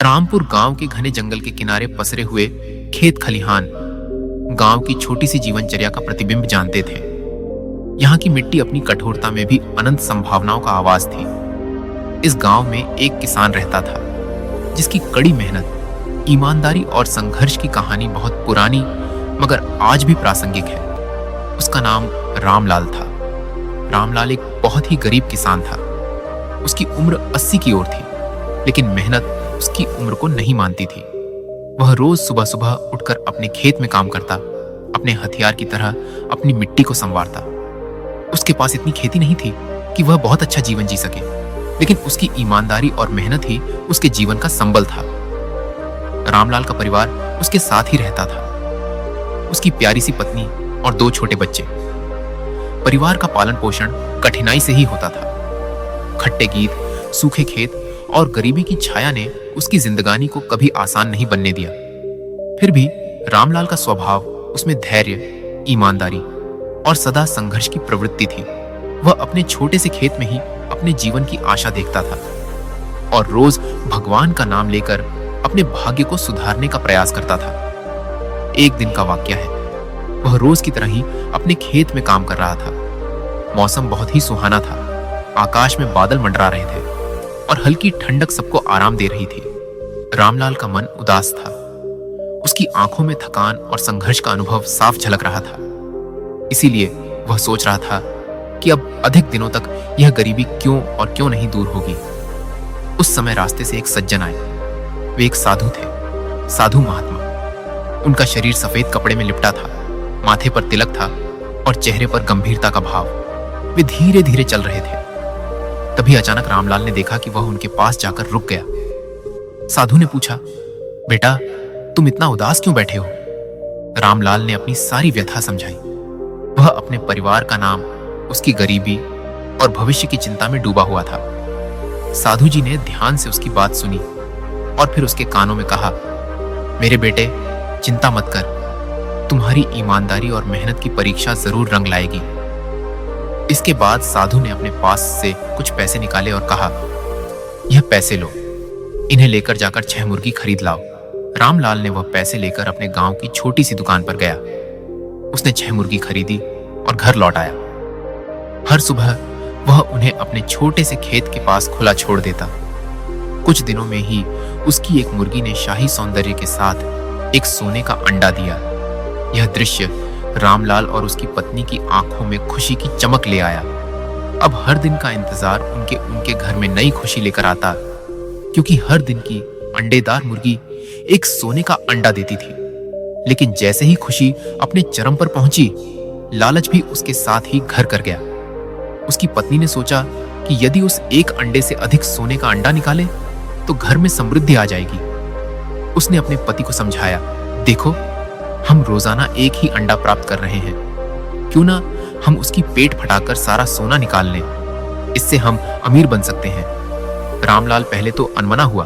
रामपुर गांव के घने जंगल के किनारे पसरे हुए खेत खलिहान गांव की छोटी सी जीवनचर्या का प्रतिबिंब जानते थे। यहाँ की मिट्टी अपनी कठोरता में भी अनंत संभावनाओं का आवाज थी। इस गांव में एक किसान रहता था जिसकी कड़ी मेहनत, ईमानदारी और संघर्ष की कहानी बहुत पुरानी मगर आज भी प्रासंगिक है। उसका नाम रामलाल था। रामलाल एक बहुत ही गरीब किसान था। उसकी उम्र 80 की ओर थी, लेकिन मेहनत उसकी उम्र को नहीं मानती थी। वह रोज सुबह सुबह उठकर अपने खेत में काम करता, अपने हथियार की तरह अपनी मिट्टी को संवारता। उसके पास इतनी खेती नहीं थी कि वह बहुत अच्छा जीवन जी सके, लेकिन उसकी ईमानदारी और मेहनत ही उसके जीवन का संबल था। रामलाल का परिवार उसके साथ ही रहता था। उसकी प्यारी सी पत्नी और 2 छोटे बच्चे। परिवार का पालन पोषण कठिनाई से ही होता था। खट्टे गीत, सूखे खेत और गरीबी की छाया ने उसकी जिंदगानी को कभी आसान नहीं बनने दिया। फिर भी रामलाल का स्वभाव, उसमें धैर्य, ईमानदारी और सदा संघर्ष की प्रवृत्ति थी। वह अपने छोटे से खेत में ही अपने जीवन की आशा देखता था और रोज भगवान का नाम लेकर अपने भाग्य को सुधारने का प्रयास करता था। एक दिन का वाकया है। वह रोज की तरह ही अपने खेत में काम कर रहा था। मौसम बहुत ही सुहाना था। आकाश में बादल मंडरा रहे थे और हल्की ठंडक सबको आराम दे रही थी। रामलाल का मन उदास था। उसकी आंखों में थकान और संघर्ष का अनुभव साफ झलक रहा था। इसीलिए वह सोच रहा था कि अब अधिक दिनों तक यह गरीबी क्यों और क्यों नहीं दूर होगी। उस समय रास्ते से एक सज्जन आए। वे एक साधु थे, साधु महात्मा। उनका शरीर सफेद कपड़े में लिपटा था, माथे पर तिलक था और चेहरे पर गंभीरता का भाव। वे धीरे धीरे चल रहे थे। तभी अचानक रामलाल ने देखा कि वह उनके पास जाकर रुक गया। साधु ने पूछा, बेटा, तुम इतना उदास क्यों बैठे हो? रामलाल ने अपनी सारी व्यथा समझाई। वह अपने परिवार का नाम, उसकी गरीबी और भविष्य की चिंता में डूबा हुआ था। साधु जी ने ध्यान से उसकी बात सुनी और फिर उसके कानों में कहा, मेरे बेटे, चिंता मत कर। तुम्हारी ईमानदारी और मेहनत की परीक्षा जरूर रंग लाएगी। इसके बाद साधु ने अपने पास से कुछ पैसे निकाले और कहा, यह पैसे लो, इन्हें लेकर जाकर 6 मुर्गी खरीद लाओ। रामलाल ने वह पैसे लेकर अपने गांव की छोटी सी दुकान पर गया। उसने 6 मुर्गी खरीदी और घर लौट आया। हर सुबह वह उन्हें अपने छोटे से खेत के पास खुला छोड़ देता। कुछ दिनों में ही उसकी एक मुर्गी ने शाही सौंदर्य के साथ एक सोने का अंडा दिया। यह दृश्य रामलाल और उसकी पत्नी की आंखों में खुशी की चमक ले आया। अब हर दिन का इंतजार उनके घर में नई खुशी लेकर आता, क्योंकि हर दिन की अंडेदार मुर्गी एक सोने का अंडा देती थी। लेकिन जैसे ही खुशी अपने चरम पर पहुंची, लालच भी उसके साथ ही घर कर गया। उसकी पत्नी ने सोचा कि यदि उस एक अंडे से अधिक सोने का अंडा निकाले तो घर में समृद्धि आ जाएगी। उसने अपने पति को समझाया, देखो, हम रोजाना एक ही अंडा प्राप्त कर रहे हैं, क्यों ना हम उसकी पेट फटाकर सारा सोना निकाल लें। इससे हम अमीर बन सकते हैं। रामलाल पहले तो अनमना हुआ,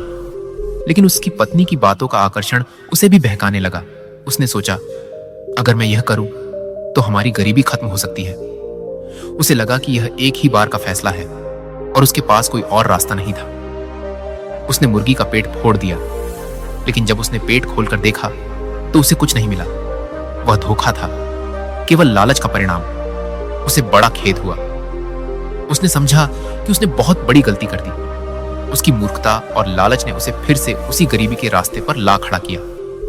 लेकिन उसकी पत्नी की बातों का आकर्षण उसे भी बहकाने लगा। उसने सोचा, अगर मैं यह करूं तो हमारी गरीबी खत्म हो सकती है। उसे लगा कि यह एक ही बार का फैसला है और उसके पास कोई और रास्ता नहीं था। उसने मुर्गी का पेट फोड़ दिया, लेकिन जब उसने पेट खोलकर देखा तो उसे कुछ नहीं मिला। वह धोखा था, केवल लालच का परिणाम। उसे बड़ा खेद हुआ। उसने समझा कि उसने बहुत बड़ी गलती कर दी। उसकी मूर्खता और लालच ने उसे फिर से उसी गरीबी के रास्ते पर ला खड़ा किया।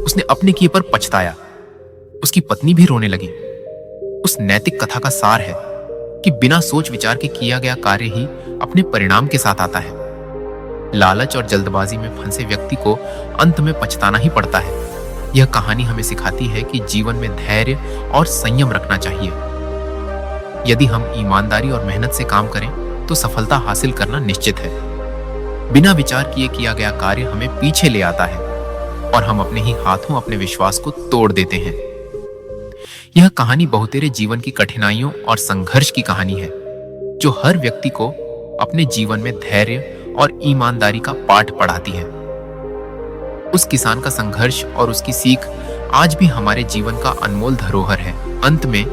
उसने अपने किए पर पछताया। उसकी पत्नी भी रोने लगी। उस नैतिक कथा का सार है कि बिना सोच विचार के किया गया कार्य ही अपने परिणाम के साथ आता है। लालच और जल्दबाजी में फंसे व्यक्ति को अंत में पछताना ही पड़ता है। यह कहानी हमें सिखाती है कि जीवन में धैर्य और संयम रखना चाहिए। यदि हम ईमानदारी और मेहनत से काम करें तो सफलता हासिल करना निश्चित है। बिना विचार किए किया गया कार्य हमें पीछे ले आता है और हम अपने ही हाथों अपने विश्वास को तोड़ देते हैं। यह कहानी बहुतेरे जीवन की कठिनाइयों और संघर्ष की कहानी है, जो हर व्यक्ति को अपने जीवन में धैर्य और ईमानदारी का पाठ पढ़ाती है। उस किसान का संघर्ष और उसकी सीख आज भी हमारे जीवन का अनमोल धरोहर है। अंत में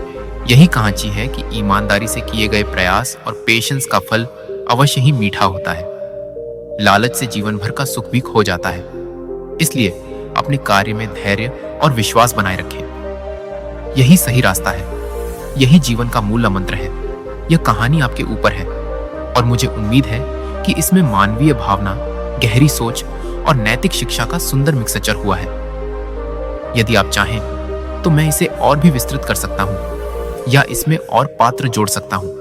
यही कहानी है कि ईमानदारी से किए गए प्रयास और पेशेंस का फल अवश्य ही मीठा होता है। लालच से जीवन भर का सुख भी खो जाता है, इसलिए अपने कार्य में धैर्य और विश्वास बनाए रखें। यही सही रास्ता है, यही जीवन का मूल मंत्र है। यह कहानी आपके ऊपर है और मुझे उम्मीद है कि इसमें मानवीय भावना, गहरी सोच और नैतिक शिक्षा का सुंदर मिक्सचर हुआ है। यदि आप चाहें तो मैं इसे और भी विस्तृत कर सकता हूं या इसमें और पात्र जोड़ सकता हूं।